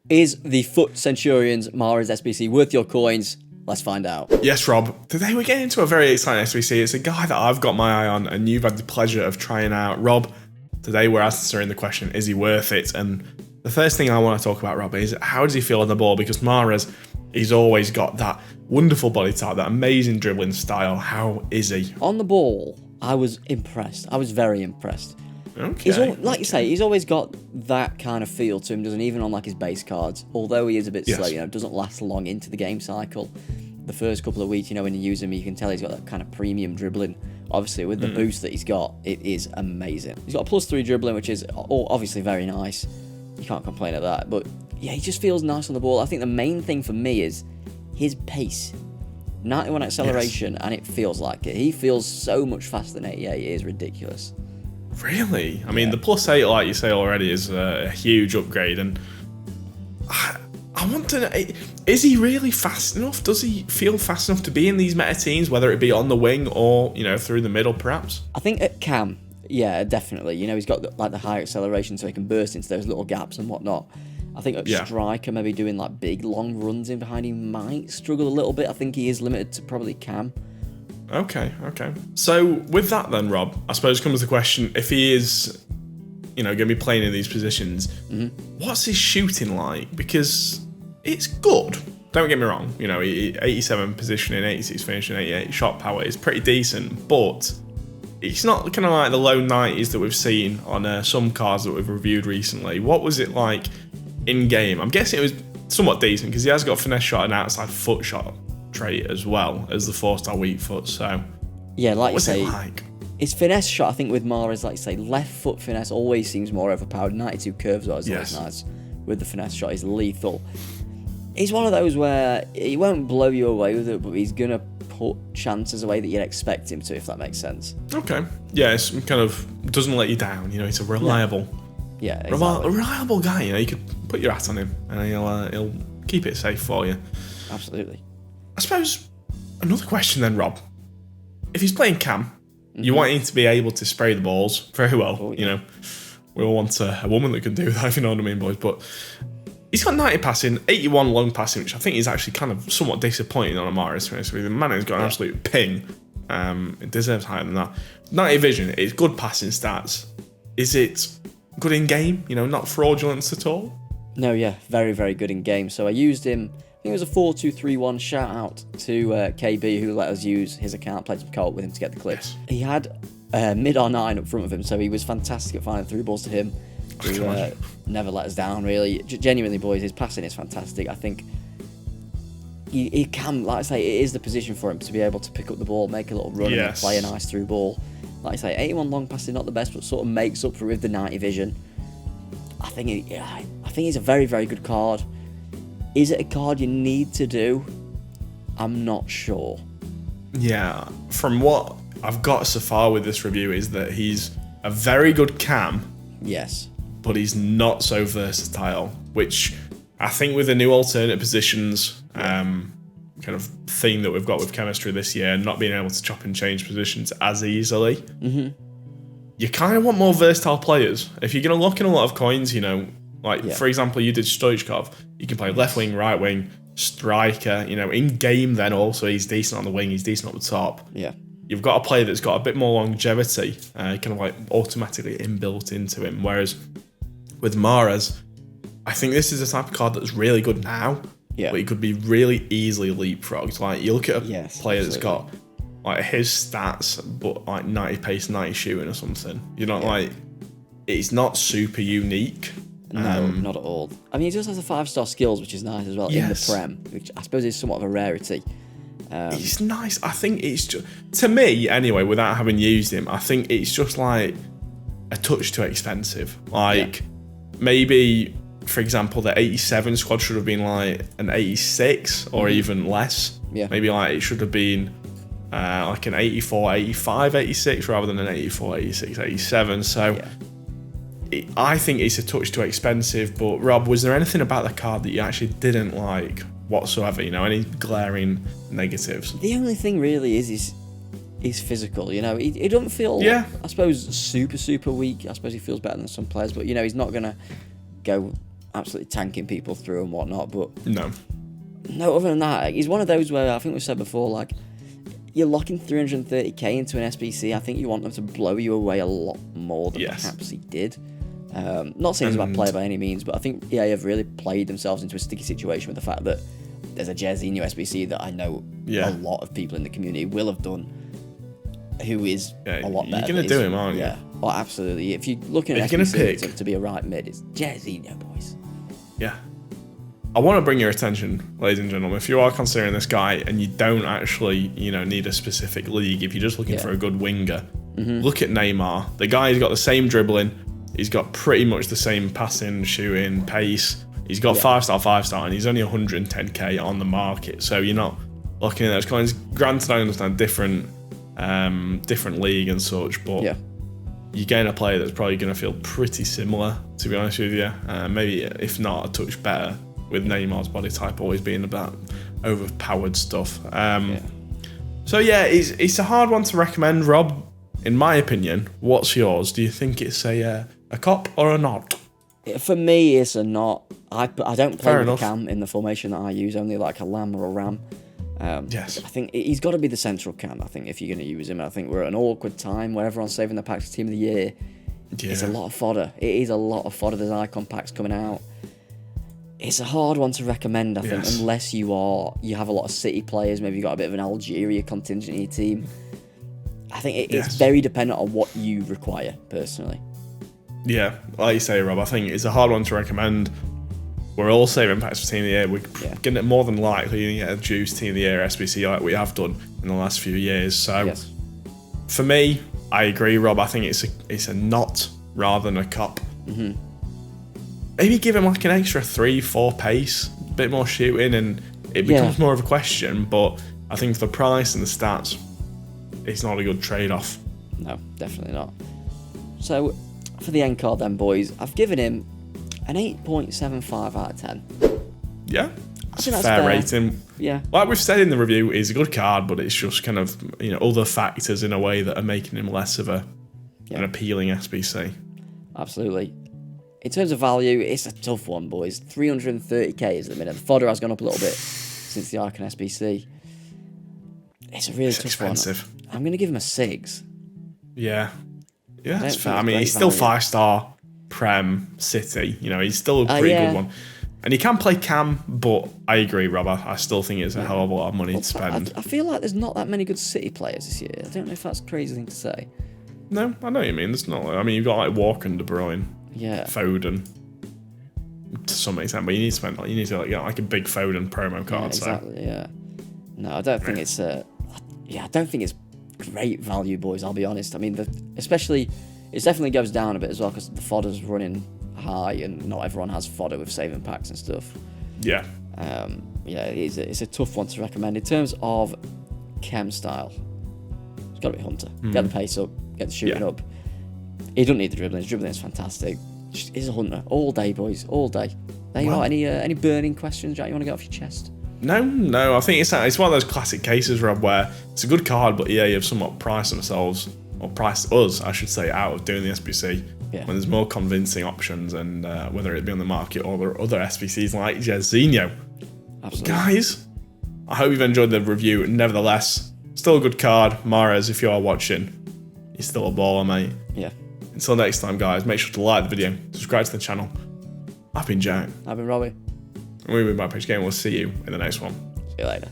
Is the FUT Centurions Mahrez SBC worth your coins? Let's find out. On the ball, I was impressed. I was very impressed. Okay. Like you say, he's always got that kind of feel to him, doesn't he? Even on like his base cards. Although he is a bit slow, doesn't last long into the game cycle. The first couple of weeks, when you use him, you can tell he's got that kind of premium dribbling. Obviously, with the boost that he's got, it is amazing. He's got a +3 dribbling, which is obviously very nice. You can't complain at that. But yeah, he just feels nice on the ball. I think the main thing for me is his pace. 91 acceleration, and it feels like it. He feels so much faster than 88. It is ridiculous. Really? I mean, the +8, like you say already, is a huge upgrade. And I want to know, is he really fast enough? Does he feel fast enough to be in these meta teams, whether it be on the wing or, through the middle, perhaps? I think at Cam, yeah, definitely. He's got the high acceleration, so he can burst into those little gaps and whatnot. I think at striker, maybe doing like big, long runs in behind him might struggle a little bit. I think he is limited to probably Cam. Okay. So with that then, Rob, I suppose comes the question, if he is, going to be playing in these positions, what's his shooting like? Because it's good. Don't get me wrong. 87 positioning, 86 finishing, 88 shot power is pretty decent, but it's not kind of like the low 90s that we've seen on some cards that we've reviewed recently. What was it like in game? I'm guessing it was somewhat decent because he has got a finesse shot and outside foot shot trait as well as the 4-star weak foot. So yeah, like what's you say, it like? His finesse shot, I think with Mahrez, like you say, left foot finesse always seems more overpowered. 92 curves are always nice. With the finesse shot, he's lethal. He's one of those where he won't blow you away with it, but he's gonna put chances away that you'd expect him to, if that makes sense. Okay. Yeah, it's kind of doesn't let you down. It's a reliable, reliable guy. You could put your hat on him and he'll keep it safe for you. Absolutely. I suppose another question then, Rob. If he's playing Cam, you want him to be able to spray the balls very well. We all want a woman that can do that, if you know what I mean, boys. But he's got 90 passing, 81 long passing, which I think is actually kind of somewhat disappointing on a Mahrez. The man has got an absolute ping. It deserves higher than that. 90 vision, it's good passing stats. Is it good in game? Not fraudulent at all? No, yeah, very, very good in game. So I used him. I think it was a 4-2-3-1. Shout out to KB who let us use his account, played some co-op with him to get the clips. He had mid R9 up front of him, so he was fantastic at finding through balls to him. He never let us down, really. Genuinely, boys, his passing is fantastic. I think he can, like I say, it is the position for him to be able to pick up the ball, make a little run, and then play a nice through ball. Like I say, 81 long passing, not the best, but sort of makes up for it with the 90 vision. I think he's a very, very good card. Is it a card you need to do? I'm not sure. Yeah, from what I've got so far with this review is that he's a very good Cam. Yes. But he's not so versatile, which I think with the new alternate positions kind of theme that we've got with chemistry this year, not being able to chop and change positions as easily, you kind of want more versatile players. If you're going to lock in a lot of coins, for example, you did Stoichkov, you can play left wing, right wing, striker, in game then also he's decent on the wing, he's decent on the top. Yeah. You've got a player that's got a bit more longevity, kind of like automatically inbuilt into him. Whereas with Mahrez, I think this is a type of card that's really good now, but he could be really easily leapfrogged. Like you look at a player that's got like his stats, but like 90 pace, 90 shooting or something. It's not super unique. No, not at all. I mean, he just has a 5-star skills, which is nice as well in the Prem, which I suppose is somewhat of a rarity. It's nice. I think it's just, to me anyway, without having used him, I think it's just like a touch too expensive. Maybe, for example, the 87 squad should have been like an 86 or even less. Yeah. Maybe like it should have been like an 84, 85, 86 rather than an 84, 86, 87. So I think it's a touch too expensive. But Rob, was there anything about the card that you actually didn't like whatsoever? Any glaring negatives? The only thing really is he's physical. He doesn't feel, I suppose, super weak. I suppose he feels better than some players, but he's not gonna go absolutely tanking people through and whatnot. But No. other than that, he's one of those where I think we've said before, like, you're locking 330k into an SBC. I think you want them to blow you away a lot more than perhaps he did. Not saying he's a bad player by any means, but I think EA have really played themselves into a sticky situation with the fact that there's a Jairzinho SBC that I know a lot of people in the community will have done, who is a lot better. You're going to do him, aren't you? Yeah, oh, absolutely. If you're looking at SBC to be a right mid, it's Jairzinho, boys. Yeah. I want to bring your attention, ladies and gentlemen, if you are considering this guy and you don't actually, need a specific league, if you're just looking for a good winger, look at Neymar. The guy's got the same dribbling. He's got pretty much the same passing, shooting, pace. He's got 5-star, and he's only 110k on the market. So you're not looking at those coins. Granted, I understand different league and such, but you're getting a player that's probably going to feel pretty similar, to be honest with you. Maybe, if not, a touch better, with Neymar's body type always being about overpowered stuff. So it's a hard one to recommend, Rob. In my opinion, what's yours? Do you think it's a cop or a not? For me, it's a not. I don't play with a cam in the formation that I use, only like a lamb or a ram. Yes. I think he's got to be the central cam, I think, if you're going to use him. I think we're at an awkward time where everyone's saving the packs for Team of the Year. Yeah. It's a lot of fodder. It is a lot of fodder. There's icon packs coming out. It's a hard one to recommend, I think, unless you have a lot of City players. Maybe you've got a bit of an Algeria contingent in your team. I think it's very dependent on what you require, personally. Yeah, like you say, Rob, I think it's a hard one to recommend. We're all saving packs for Team of the Year. We're getting it more than likely to get a juice Team of the Year SBC like we have done in the last few years. So, for me, I agree, Rob. I think it's a not rather than a cop. Maybe give him like an extra 3-4 pace, a bit more shooting, and it becomes more of a question. But I think for the price and the stats, it's not a good trade-off. No, definitely not. So, for the end card then, boys, I've given him an 8.75 out of 10. Yeah, that's a fair rating. Yeah. Like we've said in the review, he's a good card, but it's just kind of, other factors in a way that are making him less of an appealing SBC. Absolutely. In terms of value, it's a tough one, boys. 330k is at the minute. The fodder has gone up a little bit since the Icon SBC. It's a really tough expensive one. I'm going to give him a 6. Yeah. Yeah, that's fair. I mean, he's still 5-star Prem City. He's still a pretty good one. And he can play cam, but I agree, Rob. I still think it's a hell of a lot of money to spend. I feel like there's not that many good City players this year. I don't know if that's a crazy thing to say. No, I know what you mean. There's not. I mean, you've got like Walker and De Bruyne. Yeah. Foden. To some extent, but you need to spend get like a big Foden promo card. Exactly. Yeah. No, I don't think it's I don't think it's great value, boys. I'll be honest. I mean, it definitely goes down a bit as well because the fodder's running high, and not everyone has fodder with saving packs and stuff. Yeah. It's a tough one to recommend in terms of chem style. It's got to be Hunter. Get the pace up, get the shooting up. He doesn't need the dribbling. His dribbling is fantastic. He's a Hunter all day, boys, all day. There you are. Any burning questions, Jack? You want to get off your chest? No. I think it's one of those classic cases, Rob, where it's a good card, but EA have somewhat priced themselves, or priced us, I should say, out of doing the SBC. When there's more convincing options, and whether it be on the market or there are other SBCs like Jairzinho. Absolutely. Guys, I hope you've enjoyed the review. Nevertheless, still a good card. Mahrez, if you are watching, he's still a baller, mate. Yeah. Until next time, guys, make sure to like the video, subscribe to the channel. I've been Jack. I've been Robbie. And we've been by Page Game. We'll see you in the next one. See you later.